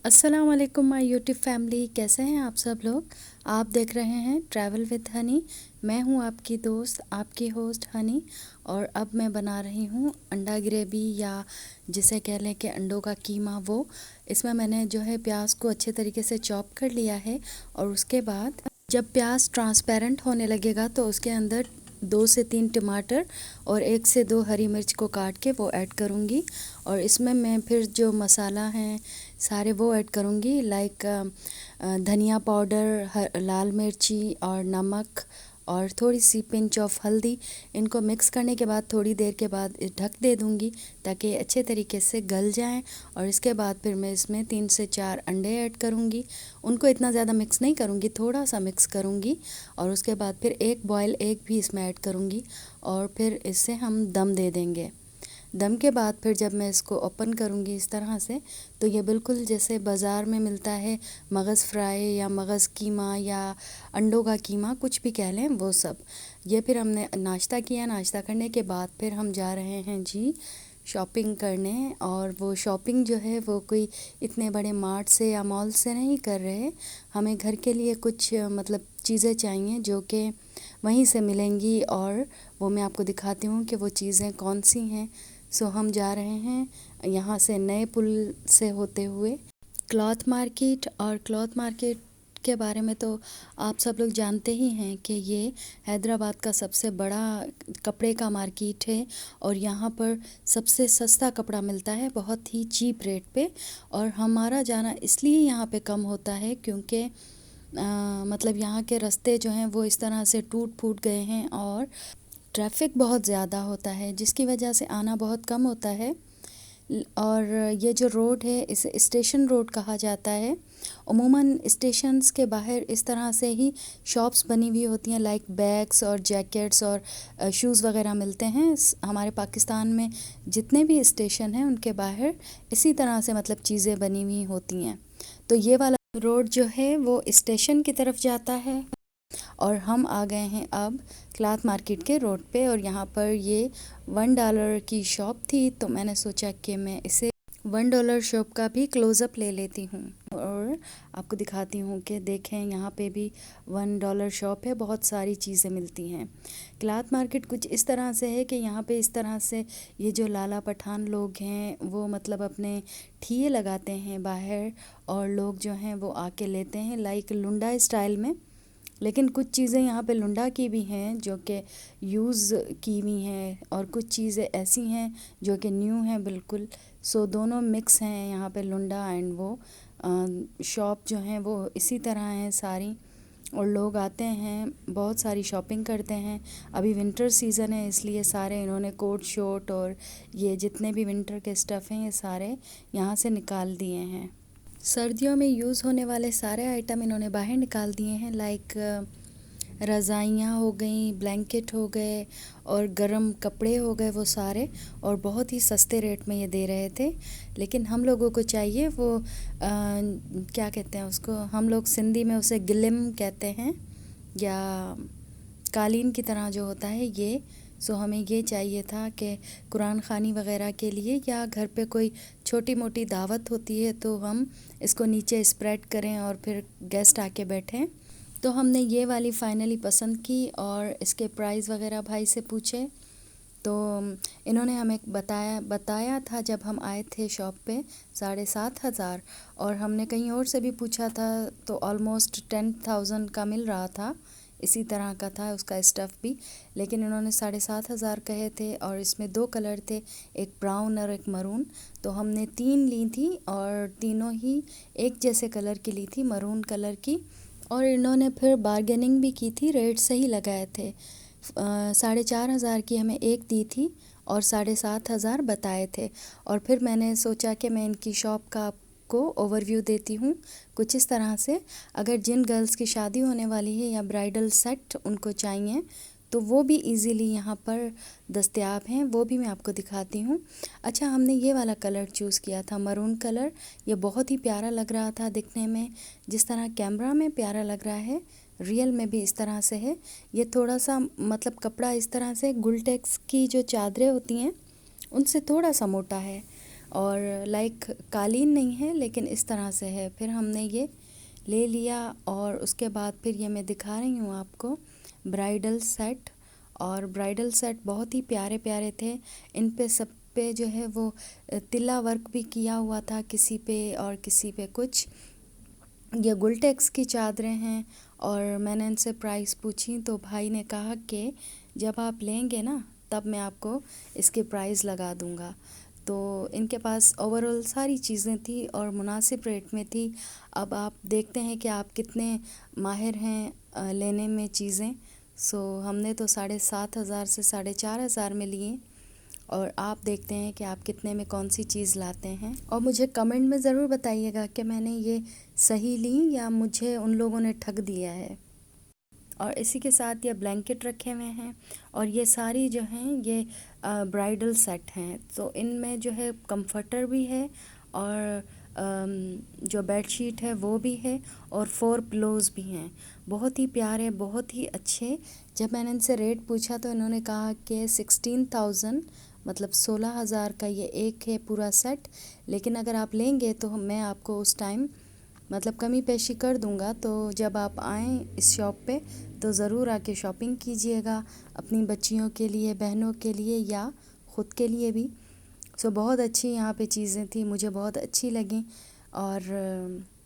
अस्सलाम वालेकुम my YouTube family. कैसे हैं आप सब लोग। आप देख रहे हैं ट्रैवल विद हनी। मैं हूं आपकी दोस्त, आपकी होस्ट हनी। और अब मैं बना रही हूं अंडा ग्रेवी, या जिसे कह लें कि अंडों का कीमा। वो इसमें मैंने जो है प्याज को अच्छे तरीके से चॉप कर लिया है, और उसके बाद जब प्याज ट्रांसपेरेंट होने लगेगा तो उसके अंदर 2 से 3 टमाटर और 1 से 2 हरी मिर्च को काट के वो ऐड करूँगी। और इसमें मैं फिर जो मसाला हैं सारे वो ऐड करूँगी, लाइक धनिया पाउडर, लाल मिर्ची और नमक और थोड़ी सी पिंच ऑफ हल्दी। इनको मिक्स करने के बाद थोड़ी देर के बाद ढक दे दूँगी ताकि अच्छे तरीके से गल जाएं। और इसके बाद फिर मैं इसमें 3 से 4 अंडे ऐड करूँगी। उनको इतना ज़्यादा मिक्स नहीं करूँगी, थोड़ा सा मिक्स करूँगी। और उसके बाद फिर एक बॉयल एग भी इसमें ऐड करूँगी, और फिर इससे हम दम दे देंगे। दम के बाद फिर जब मैं इसको ओपन करूँगी इस तरह से, तो ये बिल्कुल जैसे बाज़ार में मिलता है मगज़ फ्राई या मगज़ कीमा या अंडों का कीमा, कुछ भी कह लें वो सब। ये फिर हमने नाश्ता किया। नाश्ता करने के बाद फिर हम जा रहे हैं जी शॉपिंग करने। और वो शॉपिंग जो है वो कोई इतने बड़े मार्ट से या मॉल से नहीं कर रहे। हमें घर के लिए कुछ मतलब चीज़ें चाहिए जो कि वहीं से मिलेंगी, और वो मैं आपको दिखाती हूँ कि वो चीज़ें कौन सी हैं। सो हम जा रहे हैं यहाँ से नए पुल से होते हुए क्लॉथ मार्केट। और क्लॉथ मार्केट के बारे में तो आप सब लोग जानते ही हैं कि ये हैदराबाद का सबसे बड़ा कपड़े का मार्केट है, और यहाँ पर सबसे सस्ता कपड़ा मिलता है बहुत ही चीप रेट पे। और हमारा जाना इसलिए यहाँ पे कम होता है क्योंकि मतलब यहाँ के रास्ते जो हैं वो इस तरह से टूट फूट गए हैं, और ट्रैफिक बहुत ज़्यादा होता है जिसकी वजह से आना बहुत कम होता है। और ये जो रोड है इसे स्टेशन रोड कहा जाता है। उमूमन स्टेशंस के बाहर इस तरह से ही शॉप्स बनी हुई होती हैं, लाइक बैग्स और जैकेट्स और शूज़ वगैरह मिलते हैं। हमारे पाकिस्तान में जितने भी स्टेशन हैं उनके बाहर इसी तरह से मतलब चीज़ें बनी हुई होती हैं। तो ये वाला रोड जो है वो स्टेशन की तरफ जाता है, और हम आ गए हैं अब क्लॉथ मार्केट के रोड पे। और यहाँ पर ये $1 की शॉप थी, तो मैंने सोचा कि मैं इसे $1 शॉप का भी क्लोज़अप ले लेती हूँ और आपको दिखाती हूँ कि देखें यहाँ पे भी $1 शॉप है, बहुत सारी चीज़ें मिलती हैं। क्लॉथ मार्केट कुछ इस तरह से है कि यहाँ पे इस तरह से ये जो लाला पठान लोग हैं वो मतलब अपने ठिये लगाते हैं बाहर, और लोग जो हैं वो आके लेते हैं, लाइक लुंडा स्टाइल में। लेकिन कुछ चीज़ें यहाँ पे लुंडा की भी हैं जो कि यूज़ की हुई हैं, और कुछ चीज़ें ऐसी हैं जो कि न्यू हैं बिल्कुल। सो दोनों मिक्स हैं यहाँ पे, लुंडा एंड वो शॉप जो हैं वो इसी तरह हैं सारी। और लोग आते हैं, बहुत सारी शॉपिंग करते हैं। अभी विंटर सीज़न है इसलिए सारे इन्होंने कोट शोट और ये जितने भी विंटर के स्टफ़ हैं ये सारे यहाँ से निकाल दिए हैं। सर्दियों में यूज़ होने वाले सारे आइटम इन्होंने बाहर निकाल दिए हैं, लाइक रज़ाइयाँ हो गई, ब्लैंकेट हो गए और गर्म कपड़े हो गए, वो सारे। और बहुत ही सस्ते रेट में ये दे रहे थे। लेकिन हम लोगों को चाहिए वो क्या कहते हैं उसको, हम लोग सिंधी में उसे गिलिम कहते हैं, या कालीन की तरह जो होता है ये। सो हमें ये चाहिए था कि कुरान ख़ानी वग़ैरह के लिए या घर पे कोई छोटी मोटी दावत होती है तो हम इसको नीचे स्प्रेड करें और फिर गेस्ट आके बैठें। तो हमने ये वाली फ़ाइनली पसंद की, और इसके प्राइस वग़ैरह भाई से पूछे तो इन्होंने हमें बताया था जब हम आए थे शॉप पे 7,500। और हमने कहीं और से भी पूछा था तो ऑलमोस्ट 10,000 का मिल रहा था, इसी तरह का था उसका स्टफ़ भी। लेकिन इन्होंने 7,500 कहे थे, और इसमें 2 कलर थे, एक ब्राउन और एक मरून। तो हमने 3 ली थी, और तीनों ही एक जैसे कलर की ली थी, मरून कलर की। और इन्होंने फिर बार्गेनिंग भी की थी, रेट सही लगाए थे। 4,500 की हमें एक दी थी और 7,500 बताए थे। और फिर मैंने सोचा कि मैं इनकी शॉप का आपको ओवरव्यू देती हूँ कुछ इस तरह से। अगर जिन गर्ल्स की शादी होने वाली है या ब्राइडल सेट उनको चाहिए तो वो भी इजीली यहाँ पर दस्तयाब हैं, वो भी मैं आपको दिखाती हूँ। अच्छा, हमने ये वाला कलर चूज़ किया था, मरून कलर। ये बहुत ही प्यारा लग रहा था दिखने में, जिस तरह कैमरा में प्यारा लग रहा है रियल में भी इस तरह से है। ये थोड़ा सा मतलब कपड़ा इस तरह से गुलटेक्स की जो चादरें होती हैं उनसे थोड़ा सा मोटा है, और लाइक कालीन नहीं है लेकिन इस तरह से है। फिर हमने ये ले लिया और उसके बाद फिर ये मैं दिखा रही हूँ आपको ब्राइडल सेट। और ब्राइडल सेट बहुत ही प्यारे प्यारे थे। इन पे सब पे जो है वो तिल्ला वर्क भी किया हुआ था, किसी पे और किसी पे कुछ। ये गुलटेक्स की चादरें हैं और मैंने इनसे प्राइस पूछी तो भाई ने कहा कि जब आप लेंगे ना तब मैं आपको इसकी प्राइस लगा दूंगा। तो इनके पास ओवरऑल सारी चीज़ें थी और मुनासिब रेट में थी। अब आप देखते हैं कि आप कितने माहिर हैं लेने में चीज़ें। सो हमने तो 7,500 से 4,500 में लिए और आप देखते हैं कि आप कितने में कौन सी चीज़ लाते हैं। और मुझे कमेंट में ज़रूर बताइएगा कि मैंने ये सही ली या मुझे उन लोगों ने ठग दिया है। और इसी के साथ ये ब्लैंकेट रखे हुए हैं और ये सारी जो हैं ये ब्राइडल सेट हैं। तो इनमें जो है कंफर्टर भी है और जो बेडशीट है वो भी है और 4 पिलोज़ भी हैं। बहुत ही प्यारे, बहुत ही अच्छे। जब मैंने इनसे रेट पूछा तो इन्होंने कहा कि 16,000 मतलब 16,000 का ये एक है पूरा सेट। लेकिन अगर आप लेंगे तो मैं आपको उस टाइम मतलब कमी पेशी कर दूंगा। तो जब आप आएँ इस शॉप पे तो ज़रूर आके शॉपिंग कीजिएगा अपनी बच्चियों के लिए, बहनों के लिए या ख़ुद के लिए भी। सो बहुत अच्छी यहाँ पे चीज़ें थी, मुझे बहुत अच्छी लगी और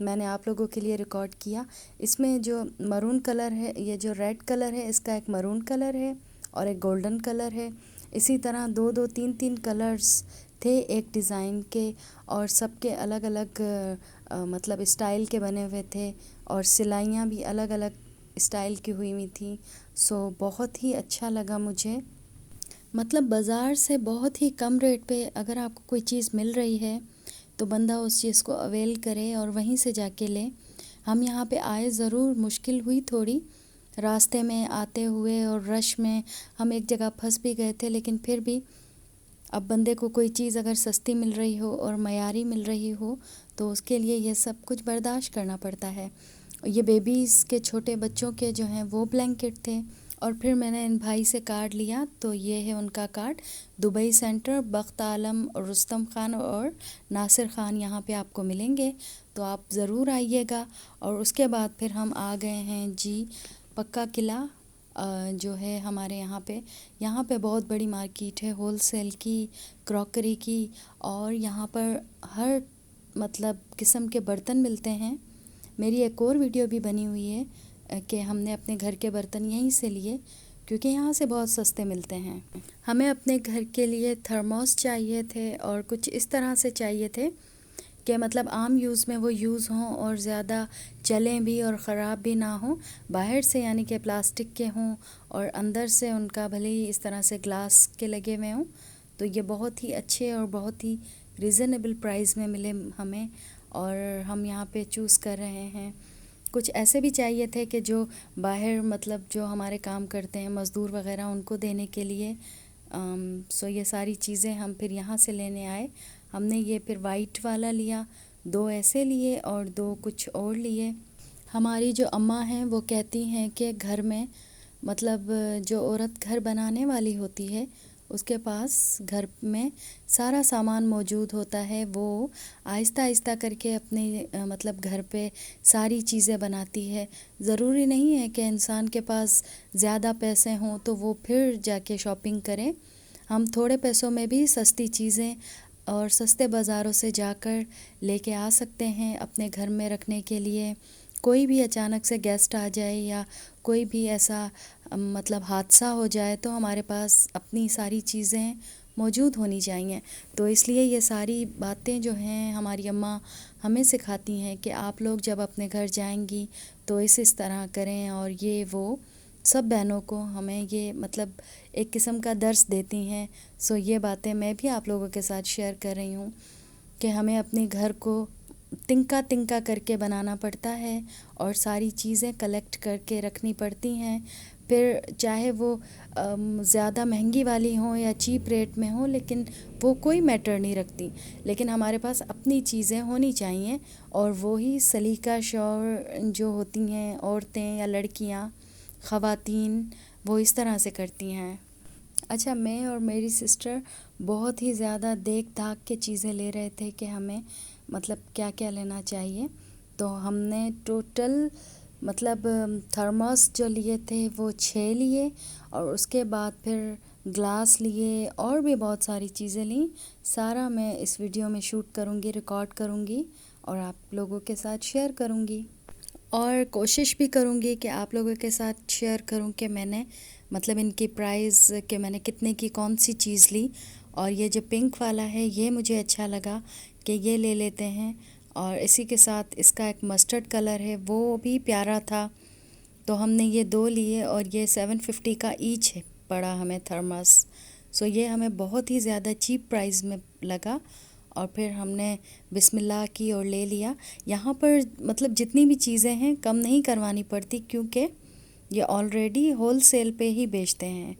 मैंने आप लोगों के लिए रिकॉर्ड किया। इसमें जो मरून कलर है, ये जो रेड कलर है, इसका एक मरून कलर है और एक गोल्डन कलर है। इसी तरह 2-2 3-3 कलर्स थे एक डिज़ाइन के और सबके अलग अलग मतलब स्टाइल के बने हुए थे और सिलाइयाँ भी अलग अलग स्टाइल की हुई हुई थी। सो बहुत ही अच्छा लगा मुझे। मतलब बाज़ार से बहुत ही कम रेट पे अगर आपको कोई चीज़ मिल रही है तो बंदा उस चीज़ को अवेल करे और वहीं से जाके ले। हम यहाँ पे आए ज़रूर, मुश्किल हुई थोड़ी रास्ते में आते हुए और रश में हम एक जगह फंस भी गए थे, लेकिन फिर भी अब बंदे को कोई चीज़ अगर सस्ती मिल रही हो और मयारी मिल रही हो तो उसके लिए ये सब कुछ बर्दाश्त करना पड़ता है। ये बेबीज़ के, छोटे बच्चों के जो हैं वो ब्लैंकेट थे। और फिर मैंने इन भाई से कार्ड लिया तो ये है उनका कार्ड। दुबई सेंटर, बख्त आलम, रुस्तम ख़ान और नासिर ख़ान यहाँ पे आपको मिलेंगे, तो आप ज़रूर आइएगा। और उसके बाद फिर हम आ गए हैं जी पक्का किला जो है हमारे यहाँ पे बहुत बड़ी मार्केट है होलसेल की, क्रॉकरी की। और यहाँ पर हर मतलब किस्म के बर्तन मिलते हैं। मेरी एक और वीडियो भी बनी हुई है कि हमने अपने घर के बर्तन यहीं से लिए क्योंकि यहाँ से बहुत सस्ते मिलते हैं। हमें अपने घर के लिए थर्मोस चाहिए थे और कुछ इस तरह से चाहिए थे कि मतलब आम यूज़ में वो यूज़ हों और ज़्यादा चलें भी और ख़राब भी ना हों। बाहर से यानी कि प्लास्टिक के हों और अंदर से उनका भले ही इस तरह से ग्लास के लगे हुए हों। तो ये बहुत ही अच्छे और बहुत ही रीज़नेबल प्राइस में मिले हमें और हम यहाँ पे चूज़ कर रहे हैं। कुछ ऐसे भी चाहिए थे कि जो बाहर मतलब जो हमारे काम करते हैं मज़दूर वग़ैरह, उनको देने के लिए। सो ये सारी चीज़ें हम फिर यहाँ से लेने आए। हमने ये फिर वाइट वाला लिया, 2 ऐसे लिए और 2 कुछ और लिए। हमारी जो अम्मा हैं वो कहती हैं कि घर में मतलब जो औरत घर बनाने वाली होती है उसके पास घर में सारा सामान मौजूद होता है। वो आहिस्ता आहिस्ता करके अपने मतलब घर पे सारी चीज़ें बनाती है। ज़रूरी नहीं है कि इंसान के पास ज़्यादा पैसे हों तो वो फिर जाके शॉपिंग करें। हम थोड़े पैसों में भी सस्ती चीज़ें और सस्ते बाज़ारों से जाकर लेके आ सकते हैं अपने घर में रखने के लिए। कोई भी अचानक से गेस्ट आ जाए या कोई भी ऐसा मतलब हादसा हो जाए तो हमारे पास अपनी सारी चीज़ें मौजूद होनी चाहिए। तो इसलिए ये सारी बातें जो हैं हमारी अम्मा हमें सिखाती हैं कि आप लोग जब अपने घर जाएंगी तो इस तरह करें। और ये वो सब बहनों को हमें ये मतलब एक किस्म का दर्स देती हैं। सो ये बातें मैं भी आप लोगों के साथ शेयर कर रही हूँ कि हमें अपने घर को तिनका तिनका करके बनाना पड़ता है और सारी चीज़ें कलेक्ट करके रखनी पड़ती हैं। फिर चाहे वो ज़्यादा महंगी वाली हों या चीप रेट में हो, लेकिन वो कोई मैटर नहीं रखती। लेकिन हमारे पास अपनी चीज़ें होनी चाहिए और वो ही सलीका शौर जो होती हैं औरतें या लड़कियां, ख़वातीन, वो इस तरह से करती हैं। अच्छा, मैं और मेरी सिस्टर बहुत ही ज़्यादा देख दाख के चीज़ें ले रहे थे कि हमें मतलब क्या क्या लेना चाहिए। तो हमने टोटल मतलब थर्मस जो लिए थे वो 6 लिए, और उसके बाद फिर ग्लास लिए और भी बहुत सारी चीज़ें ली। सारा मैं इस वीडियो में शूट करूँगी, रिकॉर्ड करूँगी और आप लोगों के साथ शेयर करूँगी। और कोशिश भी करूँगी कि आप लोगों के साथ शेयर करूँ कि मैंने मतलब इनकी प्राइस कि मैंने कितने की कौन सी चीज़ ली। और ये जो पिंक वाला है ये मुझे अच्छा लगा कि ये ले लेते हैं, और इसी के साथ इसका एक मस्टर्ड कलर है वो भी प्यारा था, तो हमने ये 2 लिए और ये 750 का ईच है पड़ा हमें थर्मस। सो ये हमें बहुत ही ज़्यादा चीप प्राइस में लगा, और फिर हमने बिस्मिल्लाह की और ले लिया। यहाँ पर मतलब जितनी भी चीज़ें हैं कम नहीं करवानी पड़ती, क्योंकि ये ऑलरेडी होल सेल पे ही बेचते हैं।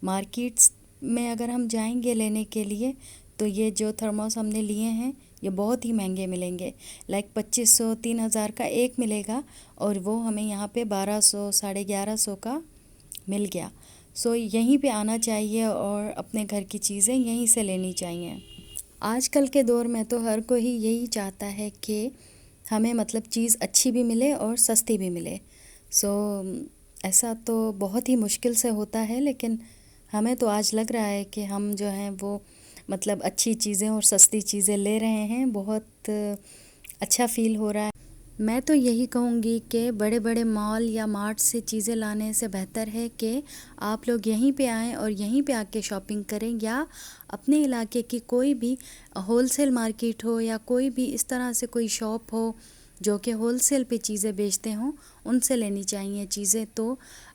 मार्केट्स में अगर हम जाएंगे लेने के लिए तो ये जो थर्मोस हमने लिए हैं ये बहुत ही महंगे मिलेंगे। लाइक 2500-3000 का एक मिलेगा, और वो हमें यहाँ पे 1200 1150 का मिल गया। सो यहीं पे आना चाहिए और अपने घर की चीज़ें यहीं से लेनी चाहिए। आजकल के दौर में तो हर कोई यही चाहता है कि हमें मतलब चीज़ अच्छी भी मिले और सस्ती भी मिले। सो ऐसा तो बहुत ही मुश्किल से होता है, लेकिन हमें तो आज लग रहा है कि हम जो हैं वो मतलब अच्छी चीज़ें और सस्ती चीज़ें ले रहे हैं। बहुत अच्छा फ़ील हो रहा है। मैं तो यही कहूँगी कि बड़े बड़े मॉल या मार्ट से चीज़ें लाने से बेहतर है कि आप लोग यहीं पे आएँ और यहीं पे आके शॉपिंग करें, या अपने इलाके की कोई भी होलसेल मार्केट हो या कोई भी इस तरह से कोई शॉप हो जो कि होलसेल पे चीज़ें बेचते हों, उनसे लेनी चाहिए चीज़ें। तो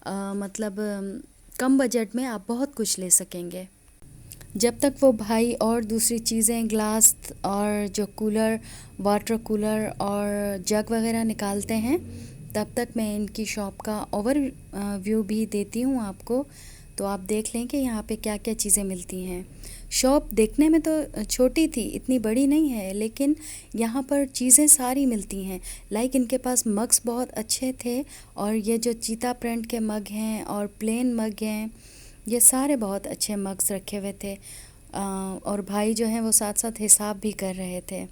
मतलब कम बजट में आप बहुत कुछ ले सकेंगे। जब तक वो भाई और दूसरी चीज़ें ग्लास और जो कूलर, वाटर कूलर और जग वगैरह निकालते हैं, तब तक मैं इनकी शॉप का ओवर व्यू भी देती हूँ आपको। तो आप देख लें कि यहाँ पे क्या क्या चीज़ें मिलती हैं। शॉप देखने में तो छोटी थी, इतनी बड़ी नहीं है, लेकिन यहाँ पर चीज़ें सारी मिलती हैं। लाइक इनके पास मग्स बहुत अच्छे थे, और ये जो चीता प्रिंट के मग हैं और प्लेन मग हैं, ये सारे बहुत अच्छे मग्स रखे हुए थे। और भाई जो हैं वो साथ साथ हिसाब भी कर रहे थे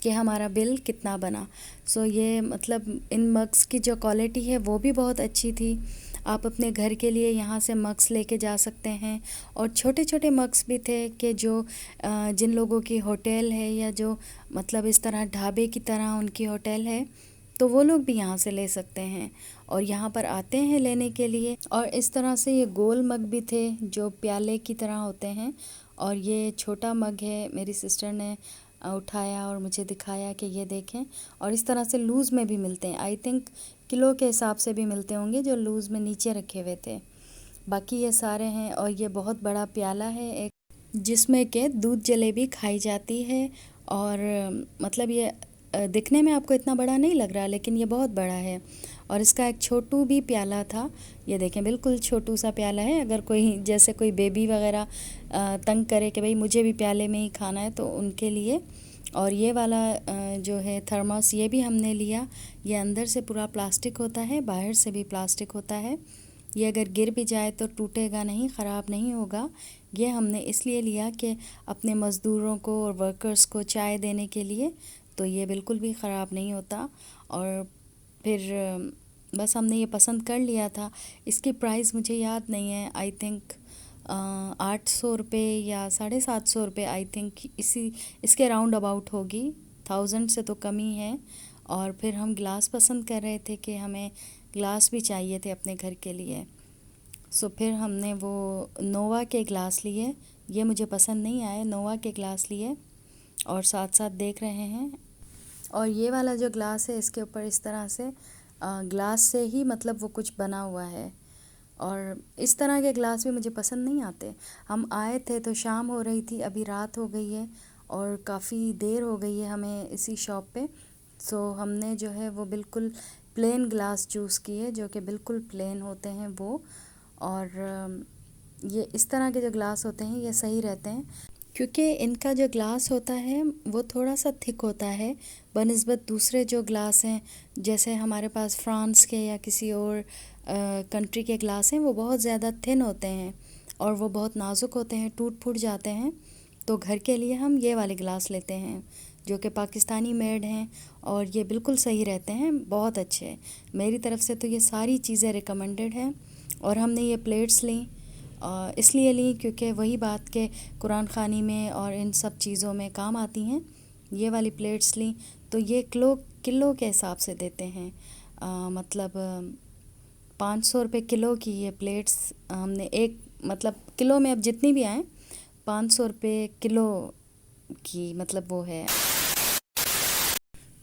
कि हमारा बिल कितना बना। सो ये मतलब इन मग्स की जो क्वालिटी है वो भी बहुत अच्छी थी। आप अपने घर के लिए यहाँ से मग्स लेके जा सकते हैं। और छोटे छोटे मग्स भी थे कि जो जिन लोगों की होटल है या जो मतलब इस तरह ढाबे की तरह उनकी होटल है, तो वो लोग भी यहाँ से ले सकते हैं और यहाँ पर आते हैं लेने के लिए। और इस तरह से ये गोल मग भी थे जो प्याले की तरह होते हैं, और ये छोटा मग है, मेरी सिस्टर ने उठाया और मुझे दिखाया कि ये देखें। और इस तरह से लूज़ में भी मिलते हैं, आई थिंक किलो के हिसाब से भी मिलते होंगे जो लूज़ में नीचे रखे हुए थे। बाकी ये सारे हैं। और ये बहुत बड़ा प्याला है एक, जिसमें के दूध जलेबी खाई जाती है। और मतलब ये दिखने में आपको इतना बड़ा नहीं लग रहा, लेकिन ये बहुत बड़ा है। और इसका एक छोटू भी प्याला था, ये देखें बिल्कुल छोटू सा प्याला है। अगर कोई जैसे कोई बेबी वगैरह तंग करे कि भाई मुझे भी प्याले में ही खाना है, तो उनके लिए। और ये वाला जो है थर्मस, ये भी हमने लिया। ये अंदर से पूरा प्लास्टिक होता है, बाहर से भी प्लास्टिक होता है। ये अगर गिर भी जाए तो टूटेगा नहीं, ख़राब नहीं होगा। ये हमने इसलिए लिया कि अपने मज़दूरों को और वर्कर्स को चाय देने के लिए, तो ये बिल्कुल भी ख़राब नहीं होता। और फिर बस हमने ये पसंद कर लिया था। इसकी प्राइस मुझे याद नहीं है, आई थिंक 800 रुपये या 750 रुपये, आई थिंक इसी इसके राउंड अबाउट होगी। 1000 से तो कम ही है। और फिर हम ग्लास पसंद कर रहे थे कि हमें ग्लास भी चाहिए थे अपने घर के लिए। सो फिर हमने वो नोवा के ग्लास लिए, ये मुझे पसंद नहीं आए, नोवा के ग्लास लिए। और साथ साथ देख रहे हैं, और ये वाला जो ग्लास है इसके ऊपर इस तरह से ग्लास से ही मतलब वो कुछ बना हुआ है। और इस तरह के ग्लास भी मुझे पसंद नहीं आते। हम आए थे तो शाम हो रही थी, अभी रात हो गई है और काफ़ी देर हो गई है हमें इसी शॉप पे। सो हमने जो है वो बिल्कुल प्लेन ग्लास चूज़ किए, जो कि बिल्कुल प्लेन होते हैं वो। और ये इस तरह के जो ग्लास होते हैं ये सही रहते हैं, क्योंकि इनका जो ग्लास होता है वो थोड़ा सा थिक होता है बनिस्बत दूसरे जो ग्लास हैं, जैसे हमारे पास फ्रांस के या किसी और कंट्री के ग्लास हैं, वो बहुत ज़्यादा थिन होते हैं। और वो बहुत नाजुक होते हैं, टूट फूट जाते हैं। तो घर के लिए हम ये वाले गिलास लेते हैं जो कि पाकिस्तानी मेड हैं और ये बिल्कुल सही रहते हैं, बहुत अच्छे। मेरी तरफ़ से तो ये सारी चीज़ें रिकमेंडेड हैं। और हमने ये प्लेट्स ली इसलिए ली क्योंकि वही बात के कुरान ख़ानी में और इन सब चीज़ों में काम आती हैं। ये वाली प्लेट्स ली तो ये किलो के हिसाब से देते हैं, मतलब 500 रुपये किलो की ये प्लेट्स हमने एक, मतलब किलो में अब जितनी भी आएँ 500 रुपये किलो की, मतलब वो है।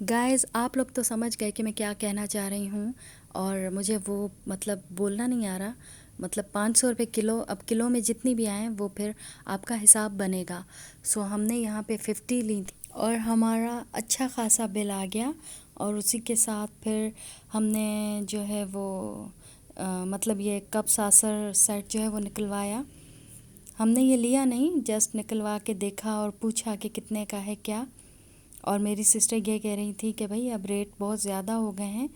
गाइस आप लोग तो समझ गए कि मैं क्या कहना चाह रही हूँ और मुझे वो मतलब बोलना नहीं आ रहा। मतलब 500 रुपये किलो, अब किलो में जितनी भी आएँ वो फिर आपका हिसाब बनेगा। सो हमने यहाँ पे 50 ली थी और हमारा अच्छा खासा बिल आ गया। और उसी के साथ फिर हमने जो है वो मतलब ये कप सासर सेट जो है वो निकलवाया। हमने ये लिया नहीं, जस्ट निकलवा के देखा और पूछा कि कितने का है क्या। और मेरी सिस्टर ये कह रही थी कि भाई अब रेट बहुत ज़्यादा हो गए हैं,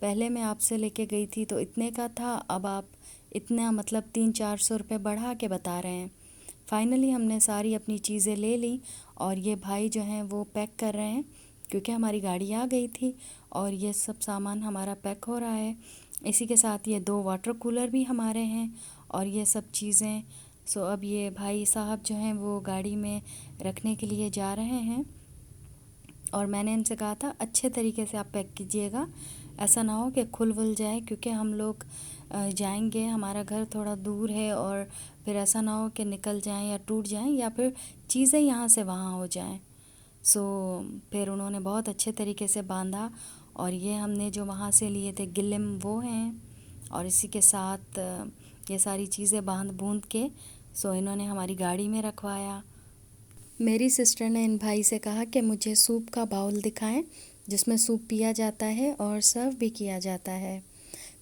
पहले मैं आपसे लेके गई थी तो इतने का था, अब आप इतना मतलब 300-400 रुपये बढ़ा के बता रहे हैं। फाइनली हमने सारी अपनी चीज़ें ले ली और ये भाई जो हैं वो पैक कर रहे हैं क्योंकि हमारी गाड़ी आ गई थी और ये सब सामान हमारा पैक हो रहा है। इसी के साथ ये 2 वाटर कूलर भी हमारे हैं और ये सब चीज़ें। सो अब ये भाई साहब जो हैं वो गाड़ी में रखने के लिए जा रहे हैं और मैंने इनसे कहा था अच्छे तरीके से आप पैक कीजिएगा, ऐसा ना हो कि खुल वुल जाए क्योंकि हम लोग जाएंगे, हमारा घर थोड़ा दूर है और फिर ऐसा ना हो कि निकल जाएं या टूट जाएं या फिर चीज़ें यहाँ से वहाँ हो जाएं। सो फिर उन्होंने बहुत अच्छे तरीके से बांधा और ये हमने जो वहाँ से लिए थे गिलिम वो हैं और इसी के साथ ये सारी चीज़ें बांध बूंद के सो इन्होंने हमारी गाड़ी में रखवाया। मेरी सिस्टर ने इन भाई से कहा कि मुझे सूप का बाउल दिखाएं जिसमें सूप पिया जाता है और सर्व भी किया जाता है।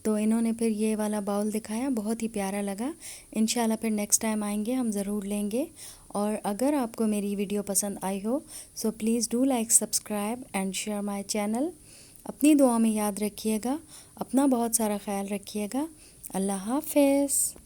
तो इन्होंने फिर ये वाला बाउल दिखाया, बहुत ही प्यारा लगा। इंशाल्लाह फिर नेक्स्ट टाइम आएंगे हम ज़रूर लेंगे। और अगर आपको मेरी वीडियो पसंद आई हो so please do like, subscribe and share my channel. अपनी दुआ में याद रखिएगा, अपना बहुत सारा ख्याल रखिएगा। अल्लाह हाफ़िज़।